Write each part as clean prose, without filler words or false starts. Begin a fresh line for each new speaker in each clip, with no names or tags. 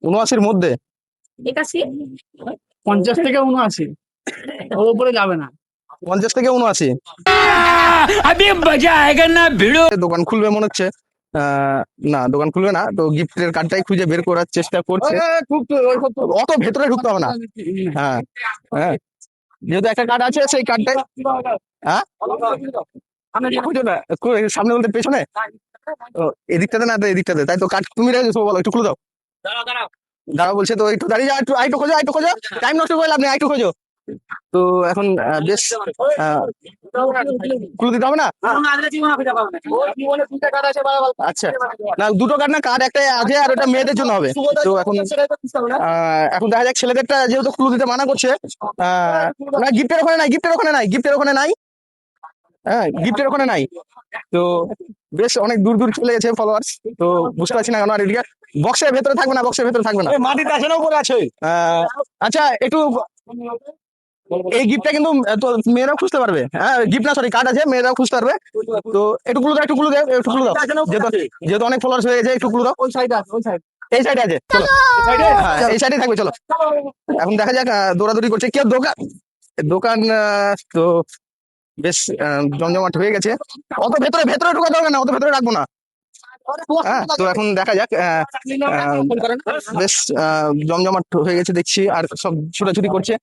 ৭৯-র মধ্যে।
৮১,
50 থেকে 79, ওর উপরে যাবে না।
50 থেকে 79।
अभी मजा आएगा ना भिड़ो।
দোকান খুলবে মনে হচ্ছে। না, দোকান খুলবে না, তো গিফটের কার্ডটাই খুঁজে বের করার চেষ্টা করছে। অত ভেতরে ঢুকতে হবে না। হ্যাঁ হ্যাঁ, যেহেতু একটা কার্ড আছে সেই কার্ডটাই। হ্যাঁ, খুঁজো না, সামনে বলতে পেছনে। ও, এদিকটাতে না তো এদিকটাতে, তাই তো কার্ড তুমি রেখেছো, বলো একটু খুলে দাও। দাঁড়াও বলছে তো, একটু দাঁড়িয়ে যাও, একটু খোঁজো, একটু খোঁজো, টাইম নষ্ট করে লাভ নেই, একটু খোঁজো। তো এখন বেশ খুলে দিতে হবে না। আচ্ছা, না দুটো কার্ড না, কার্ড একটা আছে আর ওটা মেয়েদের জন্য হবে। তো এখন এখন দেখা যাক, ছেলেদেরটা যেহেতু ক্লু দিতে মানা করছে। না, গিফটের ওখানে নাই, গিফটের ওখানে নাই, গিফটের ওখানে নাই। হ্যাঁ, গিফটের ওখানে নাই। তো বেশ অনেক দূর দূর চলে গেছে ফলোয়ার্স। তো বুঝতে পারছি না কেন। আর এদিকে বক্সের ভেতরে থাকবে না, বক্সের ভেতরে থাকবে না, মাটিতে আছে না উপরে আছে। আচ্ছা, একটু এই গিফটটা কিন্তু তো মেয়েরাও খুঁজতে পারবে। হ্যাঁ, গিফট না, সরি, কার্ড আছে, মেয়েরাও খুঁজতে পারবে। তো একটু ক্লু দাও, একটু ক্লু দাও, একটু ক্লু দাও, যেহেতু অনেক ফলোয়ার্স হয়ে গেছে, একটু ক্লু দাও।
ওই সাইডে আছে, ওই সাইড।
এই সাইডে আছে, চলো। হ্যাঁ, এই সাইডে থাকবে, চলো। এখন দেখা যাক, দৌড়াদৌড়ি করছে কেউ। দোকান দোকান তো বেশ জমজমাট হয়ে গেছে। অত ভেতরে ভেতরে ঢোকাতে হবে না, অত ভেতরে রাখবো না। হ্যাঁ, তো এখন দেখা যাক। বেশ জমজমাট হয়ে গেছে দেখছি, আর সব ছুটাছুটি করছে।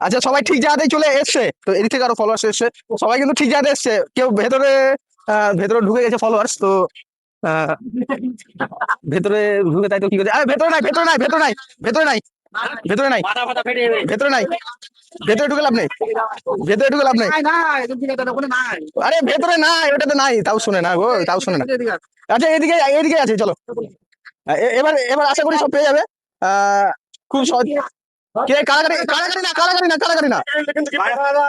আচ্ছা, সবাই ঠিক জায়গাতেই চলে এসছে। তো এদিক থেকে আরো ফলোয়ার্স এসছে, সবাই কিন্তু ঠিক জায়গাতে এসছে। কেউ ভেতরে ভেতরে ঢুকে গেছে ফলোয়ার্স। তো ভেতরে ঢুকে, তাই তো কি করছে? আরে ভেতরে নাই, ভেতরে নাই, ভেতরে নাই, ভেতরে নাই, ভেতরে নাই, ভেতরে নাই, ভেতরে ঢুকে লাভ নেই, ভেতরে ঢুকে লাভ নেই। আরে ভেতরে নাই, ওটাতে নাই, তাও শুনে না গো, তাও শুনে না। আচ্ছা, এদিকে এদিকে আছে, চলো। এবার এবার আশা করি সব পেয়ে যাবে। খুব সহজ। কে কারাগারি? কারাগারি না, কারাগারি না, কারাগারি না।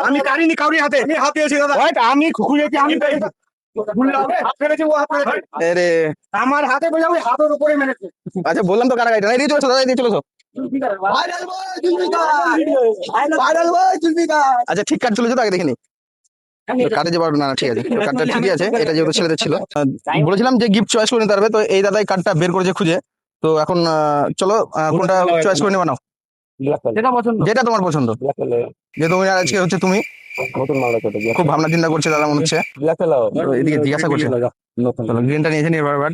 আমি কারিনি কাউরি হাতে, আমি হাতে আছি দাদা। আমি খুঁজেছি, আমি
আরে
আমার হাতে বোঝা, ওই হাতের উপরে মেরেছে।
আচ্ছা, বললাম তো কারাগারি না। এদিকে চলেছো দাদা, এদিকে চলেছো। আচ্ছা, ঠিক কার্ড চলেছো তো, আগে দেখিনি। কার্ডে যে না, ঠিক আছে, কার্ডটা ঠিকই আছে। এটা যেহেতু ছেলেদের ছিল, বলেছিলাম যে গিফট চয়েস করে নিতে পারবে। তো এই দাদাই কার্ডটা বের করেছে খুঁজে। তো এখন চলো, কোনটা চয়েস করে নেবে নাও, যেটা তোমার পছন্দ। যে তুমি আজকে হচ্ছে তুমি খুব ভাবনা চিন্তা করছে দাদা, মনে হচ্ছে। তো এদিকে জিজ্ঞাসা করছে। চলো, গ্রিনটা নিয়েছে নি এবার।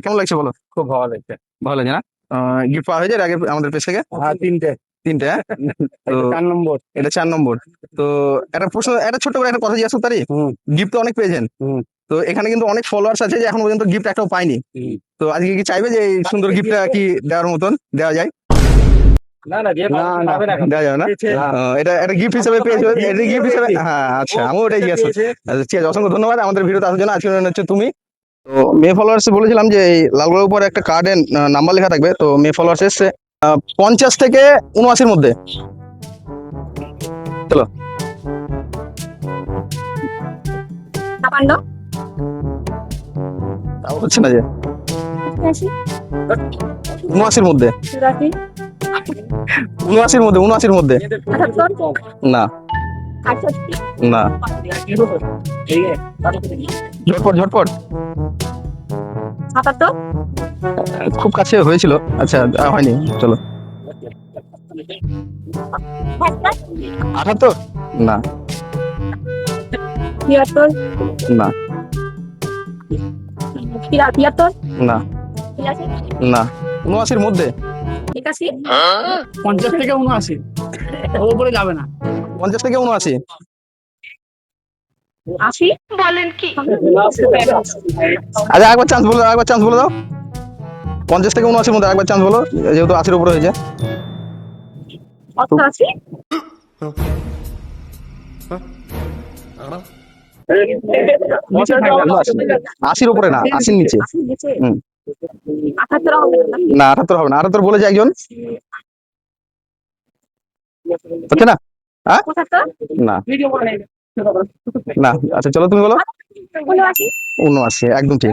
কেমন লাগছে বলো?
খুব ভালো লাগছে।
ভালো লাগছে না? গিফট পাওয়া হয়েছে এর আগে আমাদের পেজ থেকে?
হ্যাঁ, তিনটে।
তিনটে, হ্যাঁ? তো
4 নম্বর।
এটা 4 নম্বর। তো একটা প্রশ্ন, একটা ছোট্ট করে একটা কথা জিজ্ঞাসা করতে পারি? গিফট তো অনেক পেয়েছেন, তো এখানে কিন্তু অনেক ফলোয়ার্স আছে যে এখন পর্যন্ত গিফট একটাও পাইনি। তো আজকে কি চাইবে যে এই সুন্দর গিফটটা কি দেওয়ার মতন দেওয়া যায়?
না না,
দেওয়া যাবে না। এটা একটা গিফট হিসেবে পেয়েছো, এটা গিফট হিসেবে। হ্যাঁ, আচ্ছা, আমিও ওটাই জিজ্ঞাসা করছি। আচ্ছা, ঠিক আছে, অসংখ্য ধন্যবাদ আমাদের ভিডিওতে আসার জন্য। আজকে হচ্ছে তুমি। তো মেয়ে ফলোয়ার্স বলেছিলাম যে এই লালগোলার উপর একটা কার্ডের নাম্বার লেখা থাকবে। তো মেয়ে ফলোয়ার্স এসছে 50 থেকে 79-র মধ্যে। চলো।
৫৬,
তাও হচ্ছে না যে
৮৮,
79-র মধ্যে,
৮৪,
79-র মধ্যে, 79-র মধ্যে।
৭৮,
না
৬৮,
না, ঝটপট ঝটপট।
৭৭,
খুব কাছে হয়েছিল। আচ্ছা, হয়নি, চলো। 78? না
৭৩,
না
৭৩,
না
৮৩,
না, 79-র মধ্যে।
৮১,
50 থেকে 79, ওর উপরে যাবে না।
50 থেকে 79।
৮০,
বলেন কি?
আচ্ছা, একবার চান্স বলো, একবার চান্স বলে দাও। 50 থেকে 79-র মধ্যে একবার চান্স বলো, যেহেতু 80-র উপরে হয়েছে।
৮৮,
80-র উপরে না, 80-র নিচে।
৮০ নিচে।
হুম।
৭৮ হবে না?
না, 78 হবে না। 78 বলেছে একজন, হচ্ছে না? হ্যাঁ,
৭৫,
না না। আচ্ছা, চলো তুমি বলো।
৭৯,
79, একদম ঠিক।